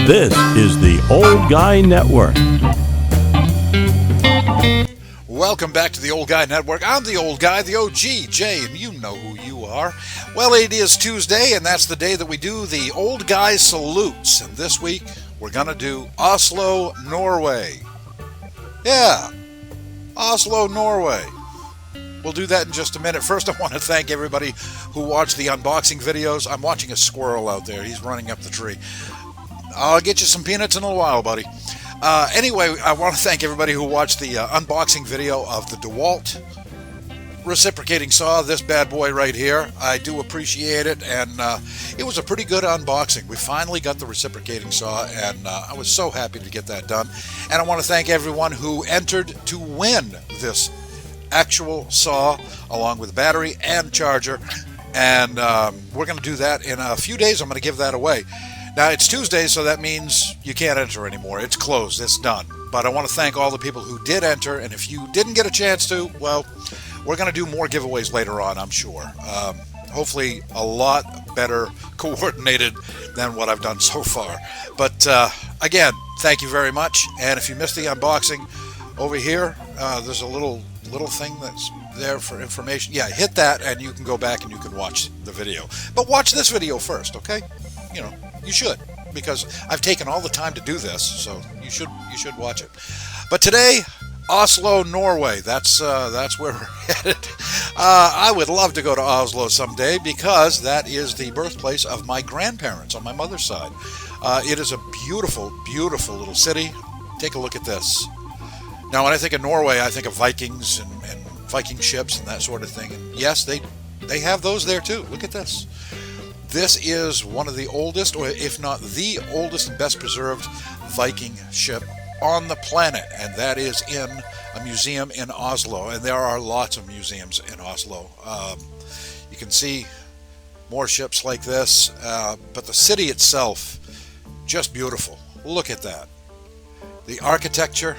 This is the Old Guy Network. Welcome back to the Old Guy Network. I'm the Old Guy, the OG, Jay, and you know who you are. Well, it is Tuesday, and that's the day that we do the Old Guy Salutes. And this week, we're going to do Oslo, Norway. Yeah, Oslo, Norway. We'll do that in just a minute. First, I want to thank everybody who watched the unboxing videos. I'm watching a squirrel out there. He's running up the tree. I'll get you some peanuts in a little while, buddy. Anyway, I want to thank everybody who watched the unboxing video of the DeWalt reciprocating saw, this bad boy right here. I do appreciate it, and it was a pretty good unboxing. We finally got the reciprocating saw, and I was so happy to get that done. And I want to thank everyone who entered to win this actual saw, along with battery and charger. And we're going to do that in a few days. I'm going to give that away. Now, it's Tuesday, so that means you can't enter anymore. It's closed. It's done. But I want to thank all the people who did enter, and if you didn't get a chance to, well, we're going to do more giveaways later on, I'm sure. Hopefully a lot better coordinated than what I've done so far. But again, thank you very much. And if you missed the unboxing, over here, there's a little thing that's there for information. Yeah, hit that, and you can go back and you can watch the video. But watch this video first, okay? You know, you should, because I've taken all the time to do this, so you should watch it. But today, Oslo, Norway. That's where we're headed. I would love to go to Oslo someday, because that is the birthplace of my grandparents on my mother's side. It is a beautiful, beautiful little city. Take a look at this. Now, when I think of Norway, I think of Vikings and Viking ships and that sort of thing. And yes, they have those there too. Look at this. This is one of the oldest, or if not the oldest and best preserved Viking ship on the planet, and that is in a museum in Oslo. And there are lots of museums in Oslo. You can see more ships like this, but the city itself, just beautiful. Look at that. The architecture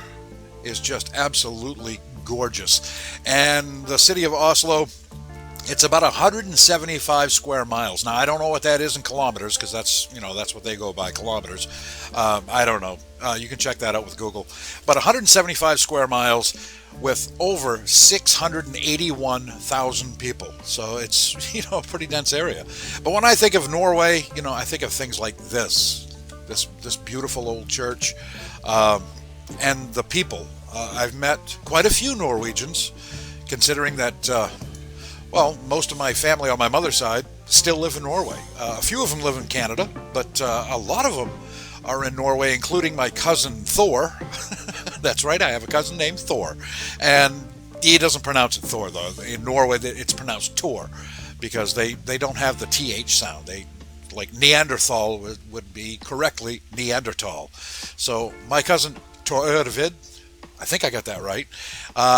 is just absolutely gorgeous. And the city of Oslo, it's about 175 square miles. Now, I don't know what that is in kilometers, because that's what they go by, kilometers. I don't know. You can check that out with Google. But 175 square miles with over 681,000 people. So it's, a pretty dense area. But when I think of Norway, I think of things like this beautiful old church, and the people. I've met quite a few Norwegians, considering that most of my family on my mother's side still live in Norway. A few of them live in Canada, but a lot of them are in Norway, including my cousin Thor. That's right, I have a cousin named Thor. And he doesn't pronounce it Thor, though. In Norway, it's pronounced Tor, because they don't have the TH sound. Like Neanderthal would be correctly Neanderthal. So my cousin Torvid, I think I got that right.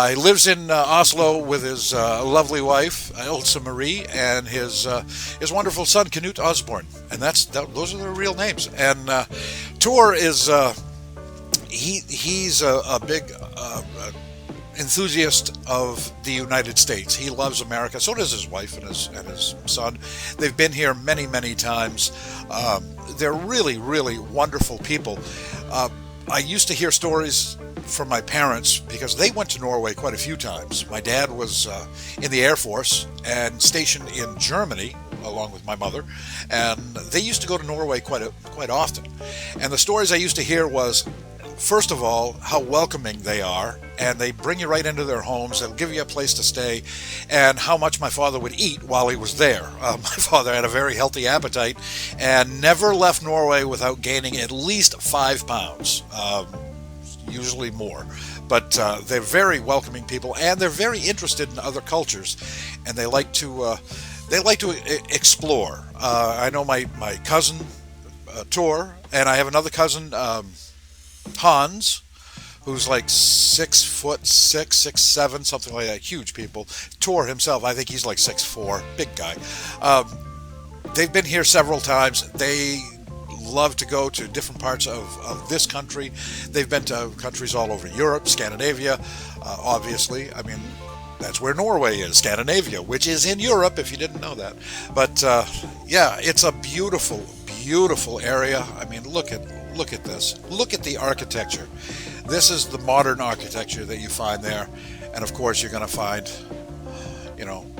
He lives in Oslo with his lovely wife, Ilse Marie, and his wonderful son, Knut Osborne. And those are their real names. And Tor is he's a big enthusiast of the United States. He loves America. So does his wife and his son. They've been here many, many times. They're really, really wonderful people. I used to hear stories from my parents, because they went to Norway quite a few times. My dad was in the Air Force and stationed in Germany along with my mother, and they used to go to Norway quite often. And the stories I used to hear was, first of all, how welcoming they are, and they bring you right into their homes. They'll give you a place to stay, and how much my father would eat while he was there. My father had a very healthy appetite and never left Norway without gaining at least 5 pounds. Usually more, but they're very welcoming people, and they're very interested in other cultures, and they like to explore. I know my cousin Tor, and I have another cousin Hans, who's like 6'6", 6'7", something like that. Huge people. Tor himself, I think he's like 6'4", big guy. They've been here several times. They love to go to different parts of this country. They've been to countries all over Europe, Scandinavia, obviously. I mean, that's where Norway is, Scandinavia, which is in Europe, if you didn't know that. But yeah, it's a beautiful, beautiful area. I mean, look at look at this. Look at the architecture. This is the modern architecture that you find there. And of course, you're going to find,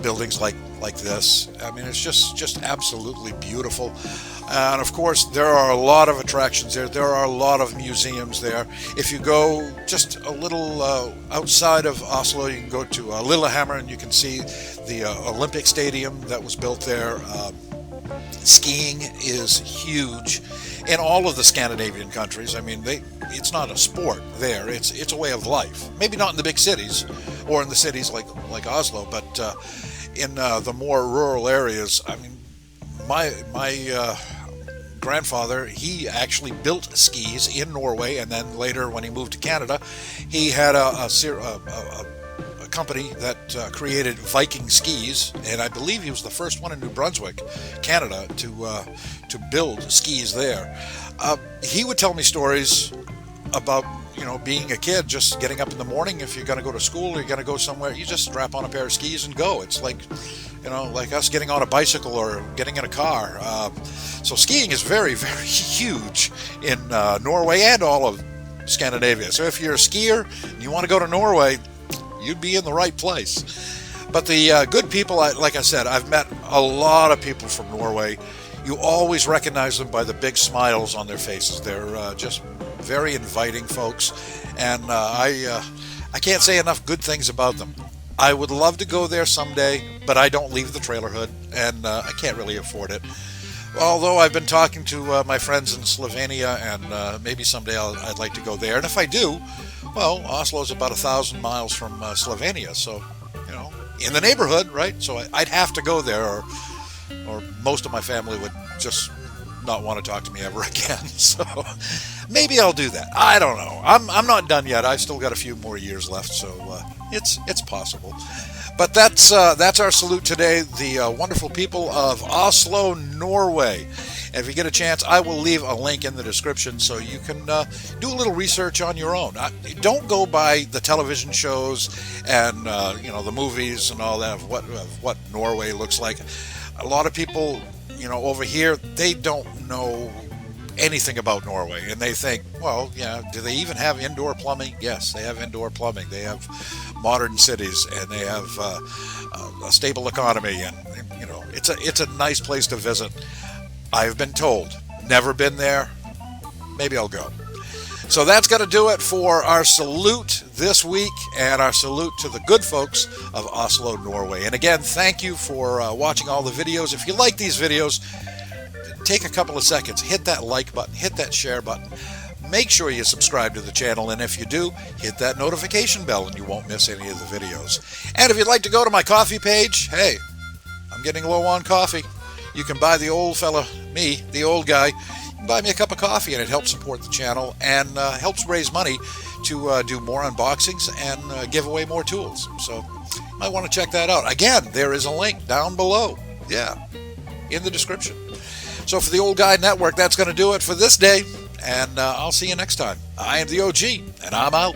buildings like this. I mean, it's just absolutely beautiful. And of course, there are a lot of attractions there. There are a lot of museums there. If you go just a little outside of Oslo, you can go to Lillehammer and you can see the Olympic Stadium that was built there. Skiing is huge in all of the Scandinavian countries. I mean, it's not a sport there. It's a way of life. Maybe not in the big cities or in the cities like Oslo, but in the more rural areas. I mean, my grandfather, he actually built skis in Norway, and then later when he moved to Canada, he had a company that created Viking skis, and I believe he was the first one in New Brunswick, Canada, to build skis there. He would tell me stories about being a kid, just getting up in the morning. If you're going to go to school or you're going to go somewhere, you just strap on a pair of skis and go. It's like us getting on a bicycle or getting in a car. So skiing is very, very huge in Norway and all of Scandinavia. So if you're a skier and you want to go to Norway, you'd be in the right place. But the good people, like I said, I've met a lot of people from Norway. You always recognize them by the big smiles on their faces. They're just very inviting folks, and I can't say enough good things about them. I would love to go there someday, but I don't leave the trailer hood, and I can't really afford it. Although I've been talking to my friends in Slovenia, and maybe someday I'd like to go there. And if I do, well, Oslo is about 1,000 miles from Slovenia, so in the neighborhood, right? So I'd have to go there, or most of my family would just not want to talk to me ever again. So maybe I'll do that. I don't know. I'm not done yet. I've still got a few more years left, so it's possible. But that's our salute today, the wonderful people of Oslo, Norway. And if you get a chance, I will leave a link in the description so you can do a little research on your own. Don't go by the television shows and the movies and all that of what Norway looks like. A lot of people, over here, they don't know anything about Norway, and they think, well, yeah, do they even have indoor plumbing? Yes, they have indoor plumbing. They have modern cities, and they have a stable economy, and it's a nice place to visit. I've been told. Never been there. Maybe I'll go. So that's going to do it for our salute this week, and our salute to the good folks of Oslo, Norway. And again, thank you for watching all the videos. If you like these videos, take a couple of seconds, hit that like button, hit that share button. Make sure you subscribe to the channel, and if you do, hit that notification bell and you won't miss any of the videos. And if you'd like to go to my coffee page, hey, I'm getting low on coffee. You can buy the old fella, me, the old guy, you can buy me a cup of coffee, and it helps support the channel and helps raise money to do more unboxings and give away more tools. So you might want to check that out. Again, there is a link down below. Yeah, in the description. So for the Old Guy Network, that's going to do it for this day, and I'll see you next time. I am the OG, and I'm out.